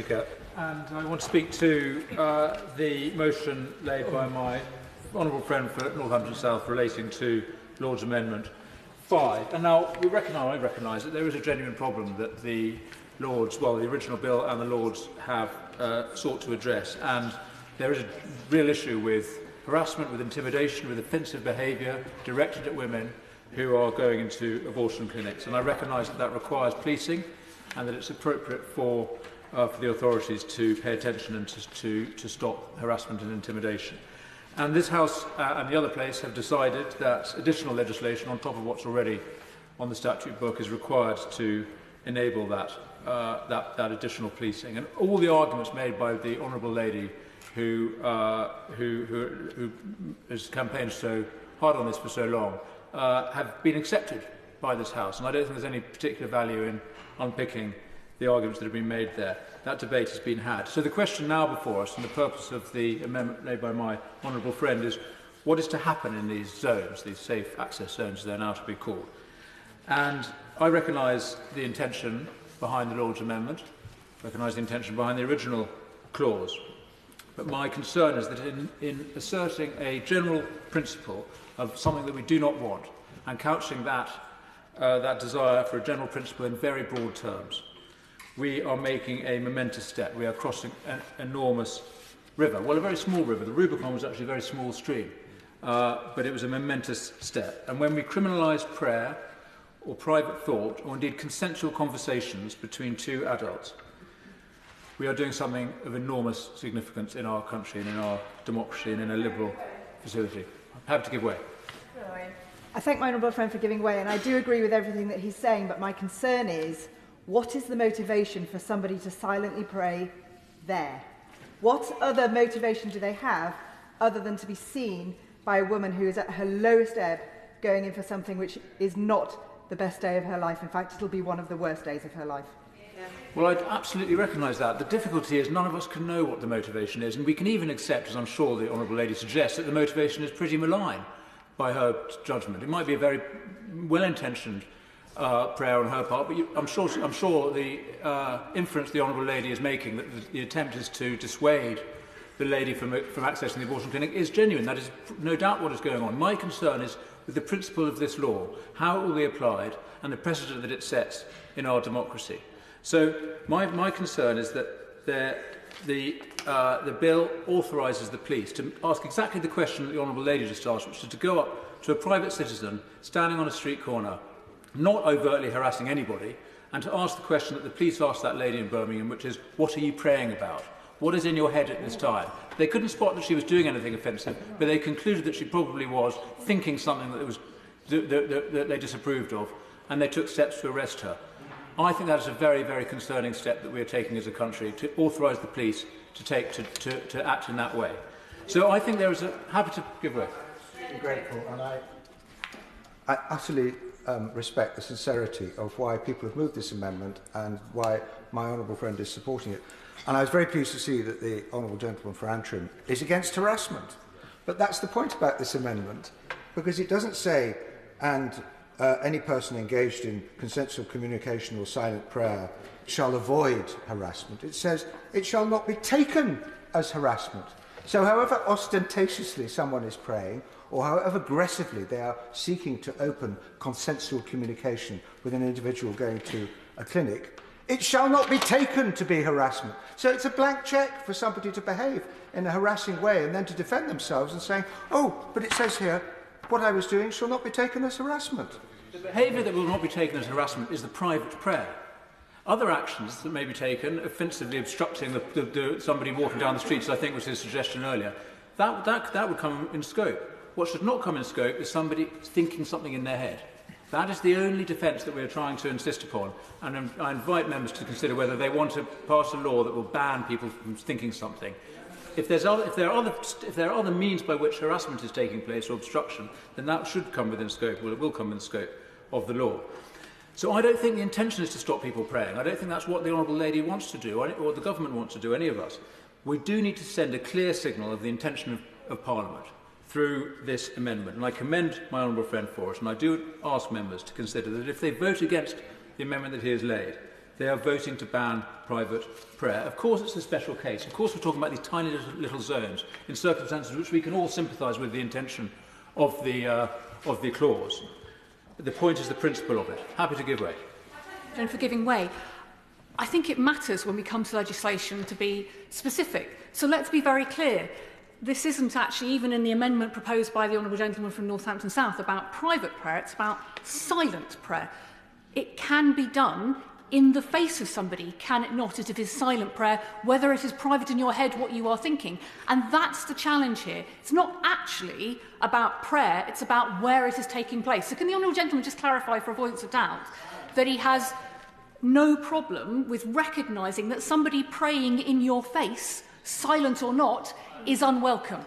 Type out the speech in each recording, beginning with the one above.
Speaker, and I want to speak to the motion laid by my honourable friend for Northampton South relating to Lord's Amendment 5. And now I recognise that there is a genuine problem that the Lords, well, the original bill and the Lords have sought to address, and there is a real issue with harassment, with intimidation, with offensive behaviour directed at women who are going into abortion clinics. And I recognise that that requires policing and that it's appropriate for the authorities to pay attention and to stop harassment and intimidation. And this House and the other place have decided that additional legislation on top of what's already on the statute book is required to enable that additional policing. And all the arguments made by the honourable lady who has campaigned so hard on this for so long have been accepted by this House, and I don't think there's any particular value in unpicking the arguments that have been made there. That debate has been had. So the question now before us, and the purpose of the amendment made by my honourable friend, is what is to happen in these zones, these safe access zones as they're now to be called. And I recognise the intention behind the Lord's Amendment, recognise the intention behind the original clause, but my concern is that in asserting a general principle of something that we do not want, and couching that desire for a general principle in very broad terms, we are making a momentous step. We are crossing an enormous river. Well, a very small river. The Rubicon was actually a very small stream, but it was a momentous step. And when we criminalise prayer or private thought, or indeed consensual conversations between two adults, we are doing something of enormous significance in our country and in our democracy and in a liberal facility. I'm happy to give way. I thank my honourable friend for giving way, and I do agree with everything that he's saying, but my concern is, what is the motivation for somebody to silently pray there? What other motivation do they have other than to be seen by a woman who is at her lowest ebb going in for something which is not the best day of her life? In fact, it'll be one of the worst days of her life. Well, I absolutely recognise that. The difficulty is none of us can know what the motivation is, and we can even accept, as I'm sure the honourable lady suggests, that the motivation is pretty malign by her judgment. It might be a very well-intentioned prayer on her part, but I'm sure the inference the honourable lady is making, that the attempt is to dissuade the lady from accessing the abortion clinic, is genuine. That is no doubt what is going on. My concern is with the principle of this law, how it will be applied, and the precedent that it sets in our democracy. So my concern is that the bill authorises the police to ask exactly the question that the honourable lady just asked, which is to go up to a private citizen standing on a street corner, not overtly harassing anybody, and to ask the question that the police asked that lady in Birmingham, which is, what are you praying about? What is in your head at this time? They couldn't spot that she was doing anything offensive, but they concluded that she probably was thinking something that they disapproved of, and they took steps to arrest her. I think that is a very, very concerning step that we are taking as a country, to authorise the police to act in that way. So I think there is happy to give way. I'm grateful, and I utterly respect the sincerity of why people have moved this amendment and why my honourable friend is supporting it. And I was very pleased to see that the honourable gentleman for Antrim is against harassment. But that's the point about this amendment, because it doesn't say, and any person engaged in consensual communication or silent prayer shall avoid harassment. It says it shall not be taken as harassment. So however ostentatiously someone is praying, or however aggressively they are seeking to open consensual communication with an individual going to a clinic, it shall not be taken to be harassment. So it's a blank cheque for somebody to behave in a harassing way and then to defend themselves and saying, oh, but it says here, what I was doing shall not be taken as harassment. The behaviour that will not be taken as harassment is the private prayer. Other actions that may be taken, offensively obstructing somebody walking down the street, as I think was his suggestion earlier, that would come in scope. What should not come in scope is somebody thinking something in their head. That is the only defence that we are trying to insist upon, and I invite members to consider whether they want to pass a law that will ban people from thinking something. If there are other means by which harassment is taking place or obstruction, then that should come within scope, or it will come within scope of the law. So I don't think the intention is to stop people praying. I don't think that's what the honourable lady wants to do, or the government wants to do, any of us. We do need to send a clear signal of the intention of Parliament through this amendment. And I commend my honourable friend for it, and I do ask members to consider that if they vote against the amendment that he has laid, they are voting to ban private prayer. Of course, it's a special case. Of course, we're talking about these tiny little zones in circumstances which we can all sympathise with the intention of the clause. But the point is the principle of it. Happy to give way. And for giving way, I think it matters when we come to legislation to be specific. So let's be very clear. This isn't actually even in the amendment proposed by the Honourable Gentleman from Northampton South about private prayer. It's about silent prayer. It can be done in the face of somebody, can it not, as if it's silent prayer, whether it is private in your head what you are thinking. And that's the challenge here. It's not actually about prayer, it's about where it is taking place. So can the Honourable Gentleman just clarify, for avoidance of doubt, that he has no problem with recognising that somebody praying in your face, silent or not, is unwelcome?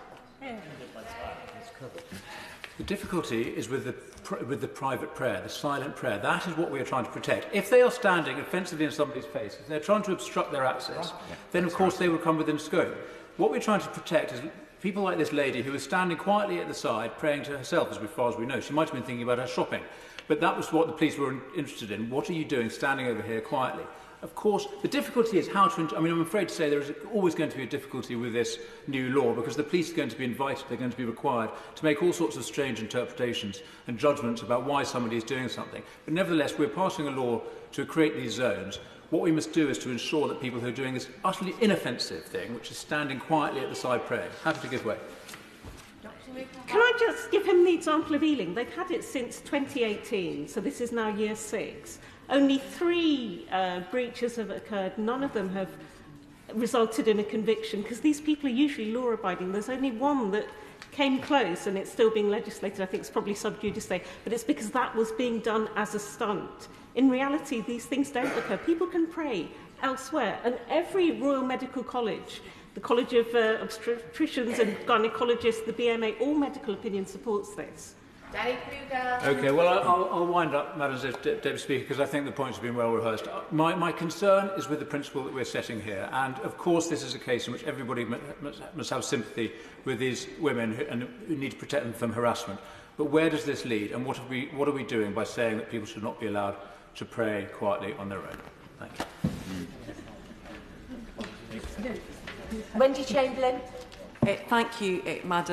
The difficulty is with the private prayer, the silent prayer. That is what we are trying to protect. If they are standing offensively in somebody's face, if they're trying to obstruct their access, then of course they will come within scope. What we're trying to protect is people like this lady who was standing quietly at the side praying to herself, as far as we know. She might have been thinking about her shopping. But that was what the police were interested in. What are you doing standing over here quietly? Of course, the difficulty is how to... I'm afraid to say there is always going to be a difficulty with this new law because the police are going to be invited, they're going to be required to make all sorts of strange interpretations and judgments about why somebody is doing something. But nevertheless, we're passing a law to create these zones. What we must do is to ensure that people who are doing this utterly inoffensive thing, which is standing quietly at the side praying, happy to give way. Can I just give him the example of Ealing? They've had it since 2018, so this is now year 6. Only 3 breaches have occurred. None of them have resulted in a conviction because these people are usually law-abiding. There's only one that came close and it's still being legislated. I think it's probably sub judice, but it's because that was being done as a stunt. In reality, these things don't occur. People can pray elsewhere, and every Royal Medical College, the College of Obstetricians and Gynecologists, the BMA, all medical opinion supports this. Danny Kruger. Okay, well, I'll wind up, Madam Deputy Speaker, because I think the points have been well rehearsed. My concern is with the principle that we're setting here, and of course this is a case in which everybody must have sympathy with these women who need to protect them from harassment. But where does this lead, and what are we doing by saying that people should not be allowed to pray quietly on their own? Thank you. Wendy Chamberlain. Thank you, Madam